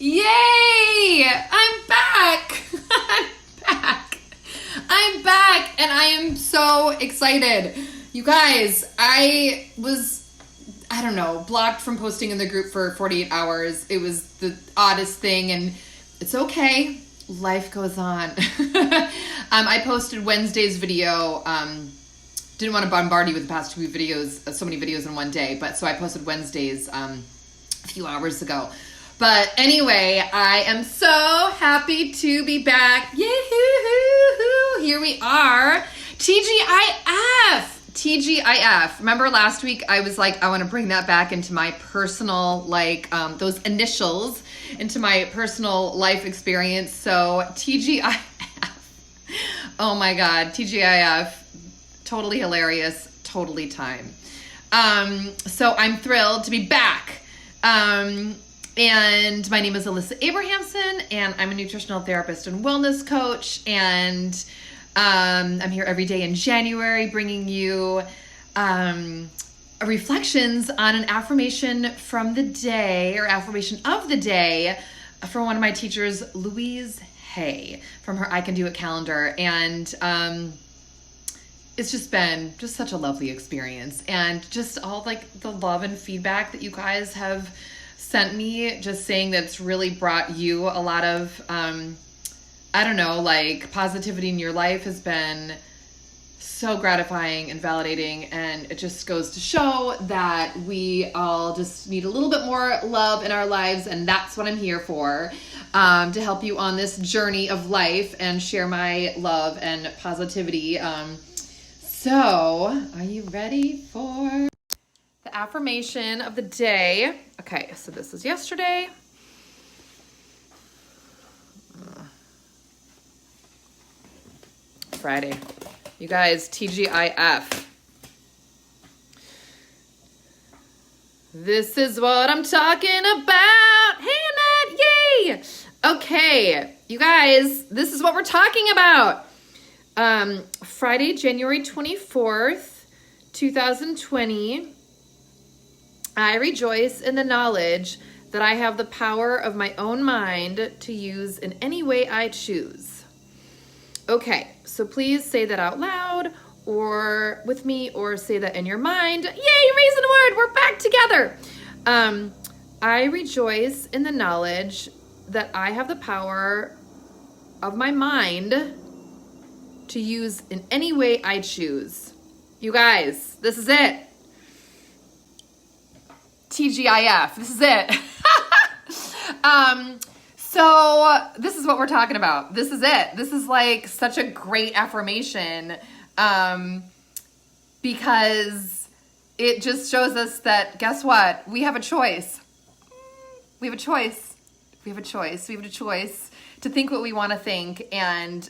Yay! I'm back! I'm back and I am so excited. You guys, I don't know, blocked from posting in the group for 48 hours. It was the oddest thing and it's okay. Life goes on. I posted Wednesday's video. Didn't want to bombard you with the past two videos, so many videos in one day, but so I posted Wednesday's a few hours ago. But anyway, I am so happy to be back. Yee-hoo-hoo-hoo. Here we are. TGIF. Remember last week I was like, I want to bring that back into my personal, those initials into my personal life experience. So TGIF. Oh my God, TGIF. Totally hilarious. Totally time. So I'm thrilled to be back. And my name is Alyssa Abrahamson, and I'm a nutritional therapist and wellness coach. And I'm here every day in January bringing you reflections on an affirmation from the day, or affirmation of the day, from one of my teachers, Louise Hay, from her I Can Do It calendar. And it's just been just such a lovely experience. And just all like the love and feedback that you guys have sent me, just saying that it's really brought you a lot of, positivity in your life has been so gratifying and validating. And it just goes to show that we all just need a little bit more love in our lives. And that's what I'm here for, to help you on this journey of life and share my love and positivity. So are you ready for the affirmation of the day? Okay, so this is yesterday. Friday. You guys, TGIF. This is what I'm talking about. Hey, Annette, yay! Okay, you guys, this is what we're talking about. Friday, January 24th, 2020. I rejoice in the knowledge that I have the power of my own mind to use in any way I choose. Okay, so please say that out loud or with me, or say that in your mind. Yay, reason word, we're back together. I rejoice in the knowledge that I have the power of my mind to use in any way I choose. You guys, this is it. TGIF, this is it. So this is what we're talking about. This is it. This is like such a great affirmation, because it just shows us that, guess what? We have a choice. We have a choice. We have a choice. We have a choice to think what we want to think. And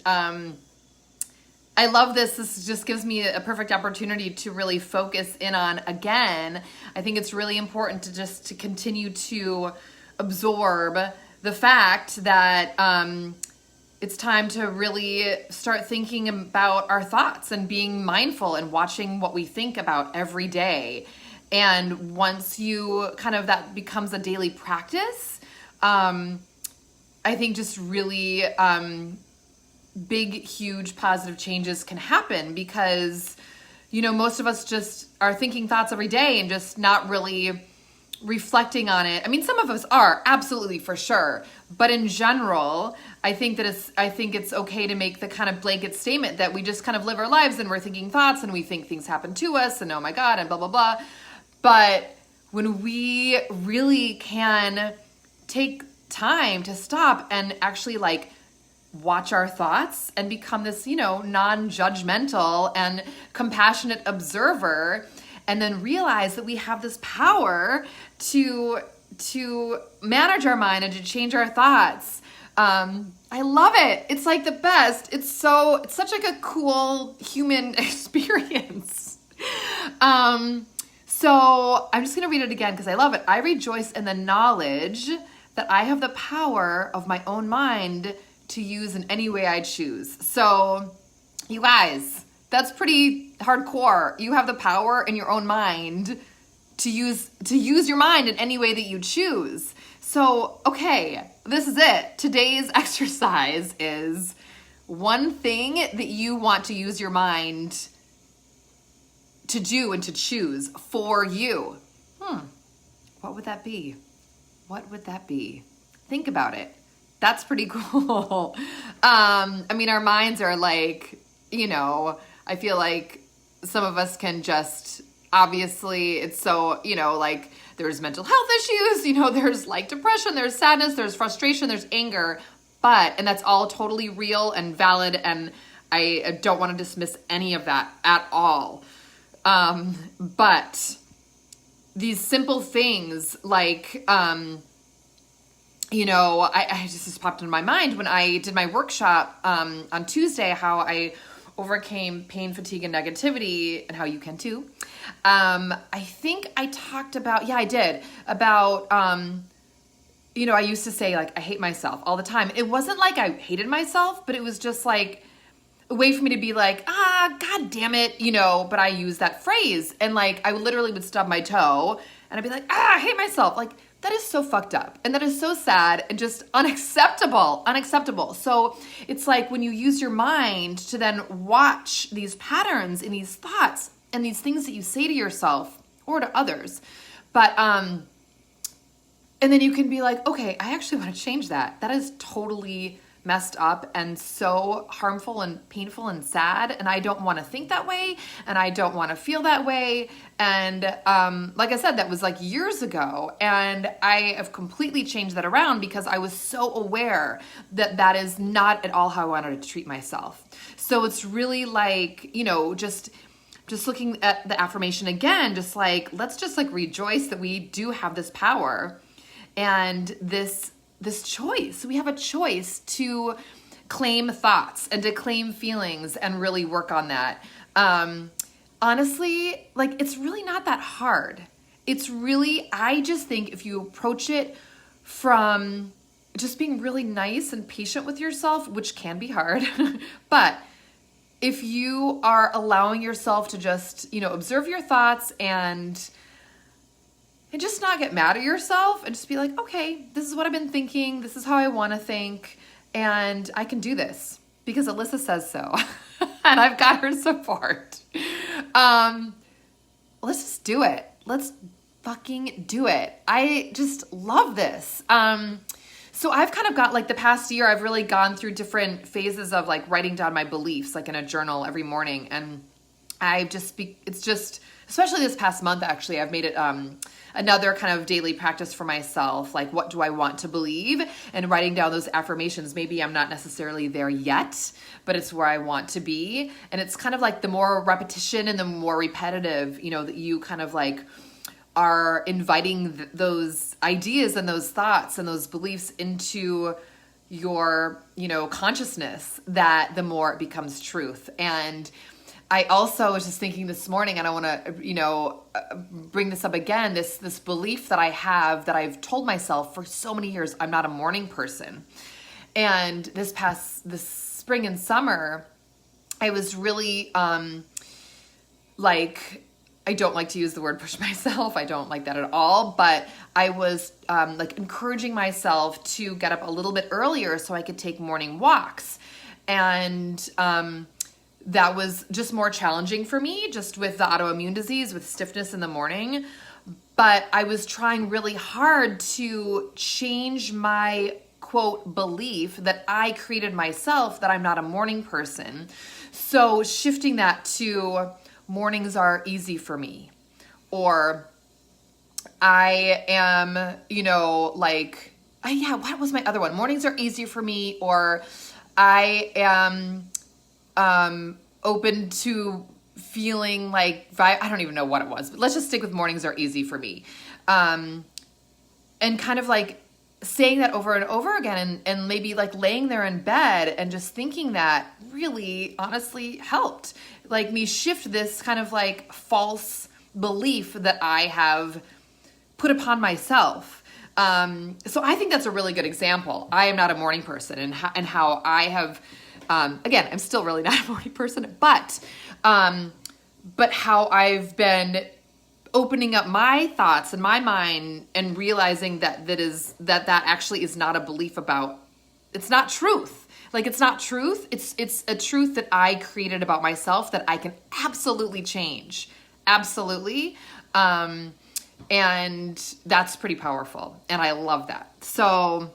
I love this. This just gives me a perfect opportunity to really focus in on, again, I think it's really important to continue to absorb the fact that it's time to really start thinking about our thoughts and being mindful and watching what we think about every day. And once you that becomes a daily practice, I think just really big, huge positive changes can happen, because, most of us just are thinking thoughts every day and just not really reflecting on it. I mean, some of us are, absolutely, for sure. But in general, I think it's okay to make the kind of blanket statement that we just kind of live our lives and we're thinking thoughts and we think things happen to us and oh my God and blah, blah, blah. But when we really can take time to stop and actually watch our thoughts and become this, non-judgmental and compassionate observer, and then realize that we have this power to manage our mind and to change our thoughts. I love it. It's like the best. It's such like a cool human experience. So I'm just going to read it again because I love it. I rejoice in the knowledge that I have the power of my own mind to use in any way I choose. So you guys, that's pretty hardcore. You have the power in your own mind to use your mind in any way that you choose. So, okay, this is it. Today's exercise is one thing that you want to use your mind to do and to choose for you. What would that be? What would that be? Think about it. That's pretty cool. I mean, our minds are like, I feel like some of us can just, obviously, it's so, like there's mental health issues, there's like depression, there's sadness, there's frustration, there's anger, and that's all totally real and valid. And I don't want to dismiss any of that at all. But these simple things like, I just popped into my mind when I did my workshop on Tuesday, how I overcame pain, fatigue, and negativity, and how you can too. I think I talked about, I did, about, I used to say like, I hate myself all the time. It wasn't like I hated myself, but it was just like a way for me to be like, God damn it, but I use that phrase. And like, I literally would stub my toe and I'd be like, I hate myself. Like, that is so fucked up. And that is so sad and just unacceptable. So it's like when you use your mind to then watch these patterns and these thoughts and these things that you say to yourself or to others. But, and then you can be like, okay, I actually want to change that. That is totally messed up and so harmful and painful and sad. And I don't want to think that way. And I don't want to feel that way. And like I said, that was like years ago. And I have completely changed that around because I was so aware that that is not at all how I wanted to treat myself. So it's really like, just looking at the affirmation again, just like, let's just like rejoice that we do have this power and this choice. We have a choice to claim thoughts and to claim feelings and really work on that. Honestly, like it's really not that hard. It's really, I just think if you approach it from just being really nice and patient with yourself, which can be hard, but if you are allowing yourself to just, observe your thoughts and just not get mad at yourself and just be like, okay, this is what I've been thinking. This is how I want to think. And I can do this because Alyssa says so. And I've got her support. Let's just do it. Let's fucking do it. I just love this. So I've kind of got like the past year, I've really gone through different phases of like writing down my beliefs, like in a journal every morning. And it's just, especially this past month, actually, I've made it, another kind of daily practice for myself. Like, what do I want to believe? And writing down those affirmations. Maybe I'm not necessarily there yet, but it's where I want to be. And it's kind of like the more repetition and the more repetitive, that you kind of like are inviting those ideas and those thoughts and those beliefs into your, consciousness, that the more it becomes truth. And I also was just thinking this morning, and I want to, bring this up again, this belief that I have, that I've told myself for so many years, I'm not a morning person. And this spring and summer, I was really, I don't like to use the word push myself. I don't like that at all. But I was encouraging myself to get up a little bit earlier so I could take morning walks. And that was just more challenging for me, just with the autoimmune disease, with stiffness in the morning. But I was trying really hard to change my, quote, belief that I created myself, that I'm not a morning person. So shifting that to mornings are easy for me. Or I am, what was my other one? Mornings are easy for me. Or I am open to feeling like, I don't even know what it was, but let's just stick with mornings are easy for me. And kind of like saying that over and over again, and maybe like laying there in bed and just thinking that really honestly helped like me shift this kind of like false belief that I have put upon myself. So I think that's a really good example. I am not a morning person, and how I have, again, I'm still really not a morning person, but how I've been opening up my thoughts and my mind and realizing that actually is not a belief about, it's not truth. Like, it's not truth. It's a truth that I created about myself that I can absolutely change. Absolutely. And that's pretty powerful. And I love that. So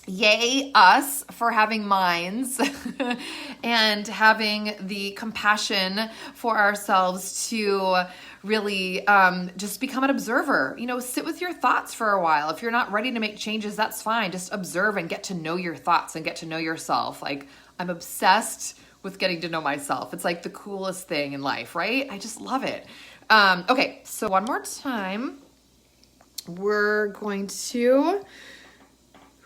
yay us for having minds and having the compassion for ourselves to really just become an observer. Sit with your thoughts for a while. If you're not ready to make changes, that's fine. Just observe and get to know your thoughts and get to know yourself. Like, I'm obsessed with getting to know myself. It's like the coolest thing in life, right? I just love it. Okay, so one more time, we're going to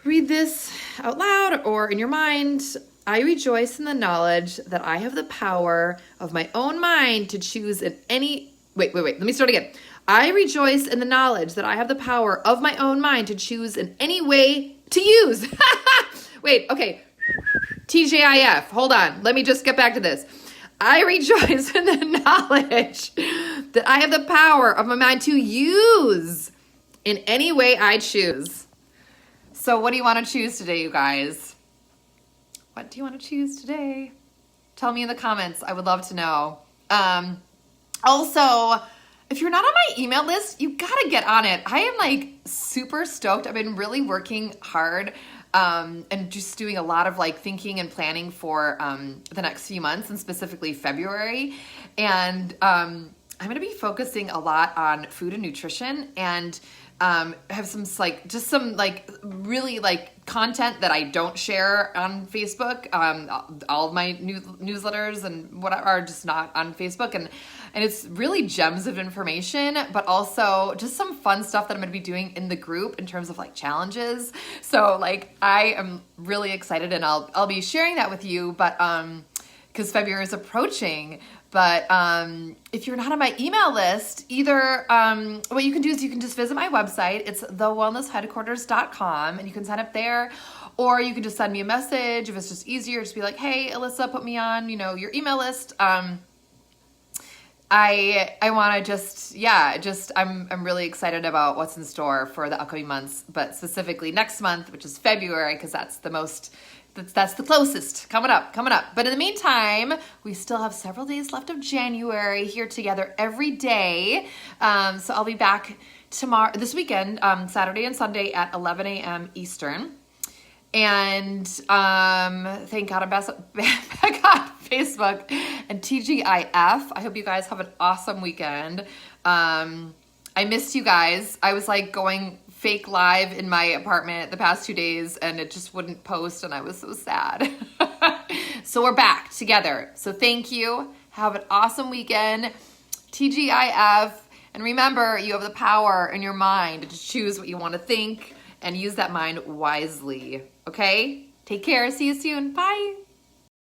read this out loud or in your mind. I rejoice in the knowledge that I have the power of my own mind to choose in any... Wait. Let me start again. I rejoice in the knowledge that I have the power of my own mind to choose in any way to use. Wait, okay. TJIF. Hold on. Let me just get back to this. I rejoice in the knowledge that I have the power of my mind to use in any way I choose. So what do you want to choose today, you guys? What do you want to choose today? Tell me in the comments. I would love to know. Also, if you're not on my email list, you gotta get on it. I am like super stoked. I've been really working hard and just doing a lot of like thinking and planning for the next few months, and specifically February. And I'm gonna be focusing a lot on food and nutrition, and have some really content that I don't share on Facebook. All of my newsletters and what are just not on Facebook, and it's really gems of information, but also just some fun stuff that I'm going to be doing in the group in terms of like challenges. So like I am really excited, and I'll be sharing that with you, but because February is approaching. But if you're not on my email list, either what you can do is you can just visit my website. It's thewellnessheadquarters.com, and you can sign up there, or you can just send me a message if it's just easier. Just be like, hey, Alyssa, put me on, your email list. I want to I'm really excited about what's in store for the upcoming months, but specifically next month, which is February, because that's the closest coming up. But in the meantime, we still have several days left of January here together every day. So I'll be back this weekend, Saturday and Sunday at 11 a.m. Eastern. And thank God I'm back on Facebook and TGIF. I hope you guys have an awesome weekend. I missed you guys. I was like going fake live in my apartment the past 2 days, and it just wouldn't post, and I was so sad. So we're back together. So thank you. Have an awesome weekend. TGIF. And remember, you have the power in your mind to choose what you want to think and use that mind wisely. Okay? Take care. See you soon. Bye.